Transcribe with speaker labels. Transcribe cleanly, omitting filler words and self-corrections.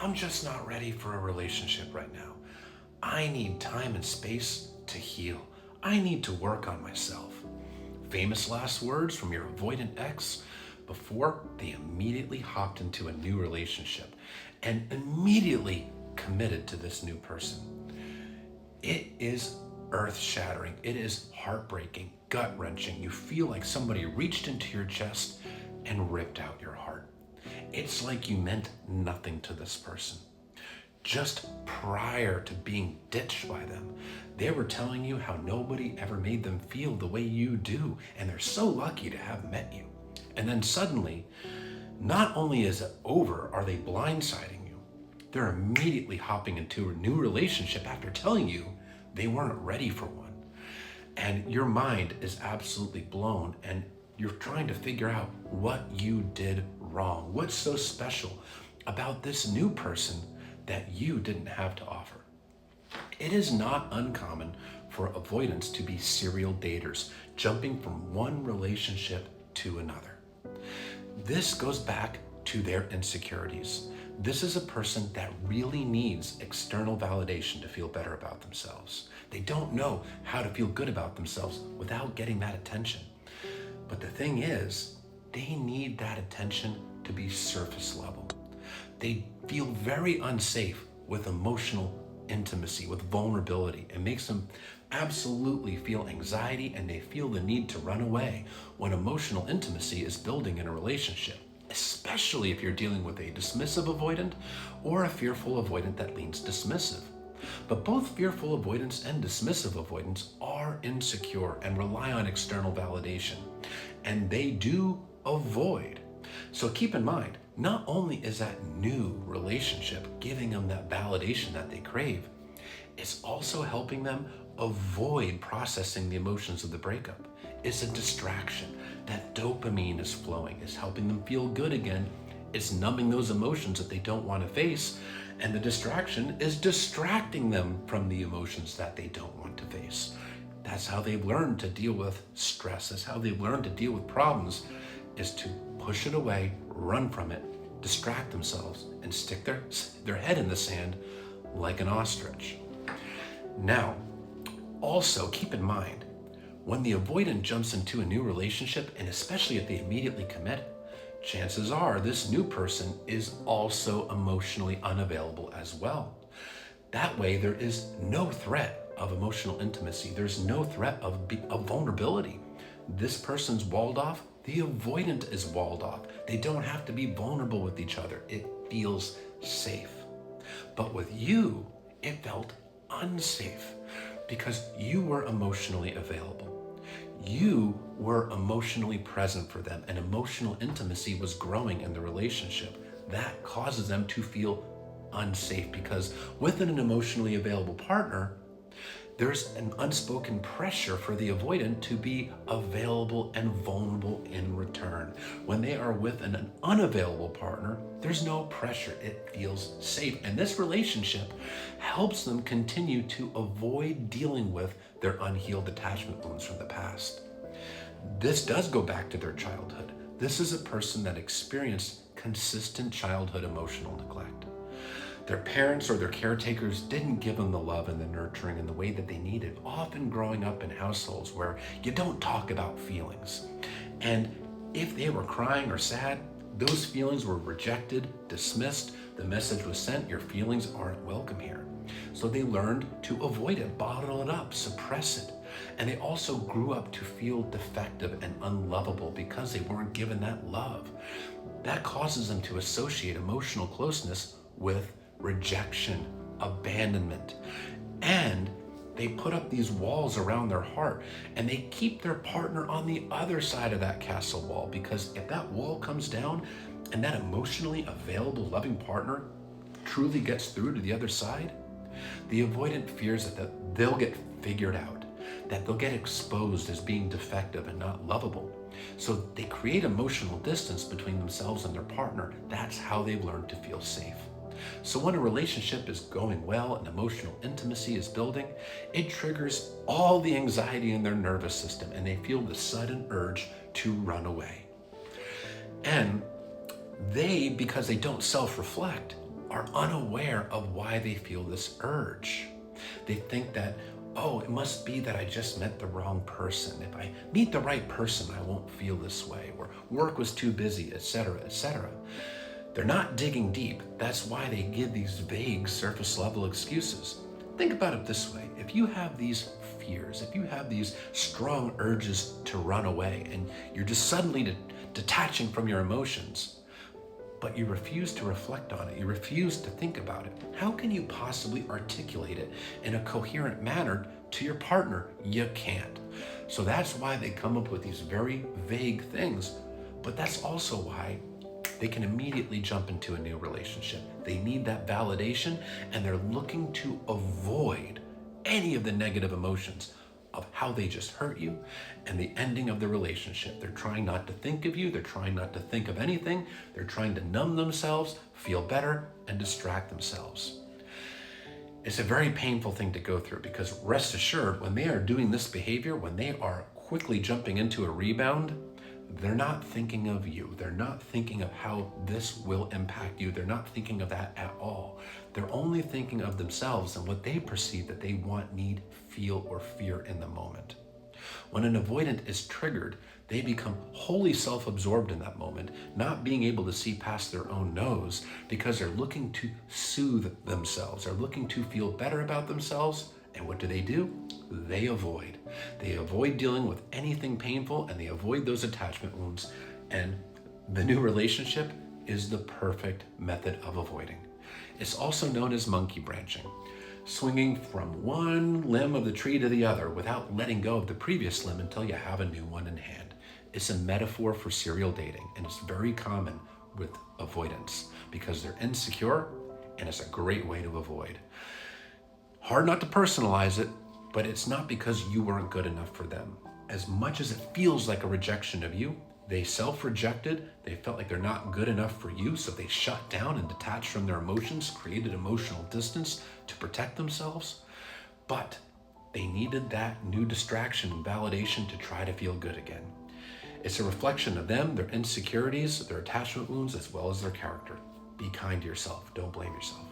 Speaker 1: I'm just not ready for a relationship right now. I need time and space to heal. I need to work on myself. Famous last words from your avoidant ex before they immediately hopped into a new relationship and immediately committed to this new person. It is earth-shattering. It is heartbreaking, gut-wrenching. You feel like somebody reached into your chest and ripped out your heart. It's like you meant nothing to this person. Just prior to being ditched by them, they were telling you how nobody ever made them feel the way you do, and they're so lucky to have met you. And then suddenly, not only is it over, are they blindsiding you, they're immediately hopping into a new relationship after telling you they weren't ready for one. And your mind is absolutely blown, and you're trying to figure out what you did wrong. What's so special about this new person that you didn't have to offer? It is not uncommon for avoidants to be serial daters, jumping from one relationship to another. This goes back to their insecurities. This is a person that really needs external validation to feel better about themselves. They don't know how to feel good about themselves without getting that attention. But the thing is, they need that attention to be surface level. They feel very unsafe with emotional intimacy, with vulnerability. It makes them absolutely feel anxiety, and they feel the need to run away when emotional intimacy is building in a relationship, especially if you're dealing with a dismissive avoidant or a fearful avoidant that leans dismissive. But both fearful avoidance and dismissive avoidance are insecure and rely on external validation, and they do avoid. So keep in mind, not only is that new relationship giving them that validation that they crave, it's also helping them avoid processing the emotions of the breakup. It's a distraction. That dopamine is flowing. It's helping them feel good again. It's numbing those emotions that they don't want to face. And the distraction is distracting them from the emotions that they don't want to face. That's how they've learned to deal with stress. That's how they've learned to deal with problems, is to push it away, run from it, distract themselves, and stick their head in the sand like an ostrich. Now, also keep in mind, when the avoidant jumps into a new relationship, and especially if they immediately commit, chances are this new person is also emotionally unavailable as well. That way, there is no threat of emotional intimacy. There's no threat of vulnerability. This person's walled off. The avoidant is walled off. They don't have to be vulnerable with each other. It feels safe. But with you, it felt unsafe because you were emotionally available. You were emotionally present for them, and emotional intimacy was growing in the relationship. That causes them to feel unsafe because within an emotionally available partner, there's an unspoken pressure for the avoidant to be available and vulnerable in return. When they are with an unavailable partner, there's no pressure. It feels safe. And this relationship helps them continue to avoid dealing with their unhealed attachment wounds from the past. This does go back to their childhood. This is a person that experienced consistent childhood emotional neglect. Their parents or their caretakers didn't give them the love and the nurturing in the way that they needed, often growing up in households where you don't talk about feelings. And if they were crying or sad, those feelings were rejected, dismissed. The message was sent, your feelings aren't welcome here. So they learned to avoid it, bottle it up, suppress it. And they also grew up to feel defective and unlovable because they weren't given that love. That causes them to associate emotional closeness with rejection, abandonment, and they put up these walls around their heart, and they keep their partner on the other side of that castle wall, because if that wall comes down and that emotionally available, loving partner truly gets through to the other side, the avoidant fears that they'll get figured out, that they'll get exposed as being defective and not lovable. So they create emotional distance between themselves and their partner. That's how they've learned to feel safe. So when a relationship is going well and emotional intimacy is building, it triggers all the anxiety in their nervous system, and they feel the sudden urge to run away. And they, because they don't self-reflect, are unaware of why they feel this urge. They think that, oh, it must be that I just met the wrong person. If I meet the right person, I won't feel this way, or work was too busy, etc., etc. They're not digging deep. That's why they give these vague surface level excuses. Think about it this way. If you have these fears, if you have these strong urges to run away, and you're just suddenly detaching from your emotions, but you refuse to reflect on it, you refuse to think about it, how can you possibly articulate it in a coherent manner to your partner? You can't. So that's why they come up with these very vague things, but that's also why they can immediately jump into a new relationship. They need that validation, and they're looking to avoid any of the negative emotions of how they just hurt you and the ending of the relationship. They're trying not to think of you. They're trying not to think of anything. They're trying to numb themselves, feel better, and distract themselves. It's a very painful thing to go through, because rest assured, when they are doing this behavior, when they are quickly jumping into a rebound, they're not thinking of you. They're not thinking of how this will impact you. They're not thinking of that at all. They're only thinking of themselves and what they perceive that they want, need, feel, or fear in the moment. When an avoidant is triggered, they become wholly self-absorbed in that moment, not being able to see past their own nose, because they're looking to soothe themselves. They're looking to feel better about themselves. And what do? They avoid. They avoid dealing with anything painful, and they avoid those attachment wounds. And the new relationship is the perfect method of avoiding. It's also known as monkey branching, swinging from one limb of the tree to the other without letting go of the previous limb until you have a new one in hand. It's a metaphor for serial dating, and it's very common with avoidance because they're insecure, and it's a great way to avoid. Hard not to personalize it, but it's not because you weren't good enough for them. As much as it feels like a rejection of you, they self-rejected, they felt like they're not good enough for you, so they shut down and detached from their emotions, created emotional distance to protect themselves. But they needed that new distraction and validation to try to feel good again. It's a reflection of them, their insecurities, their attachment wounds, as well as their character. Be kind to yourself. Don't blame yourself.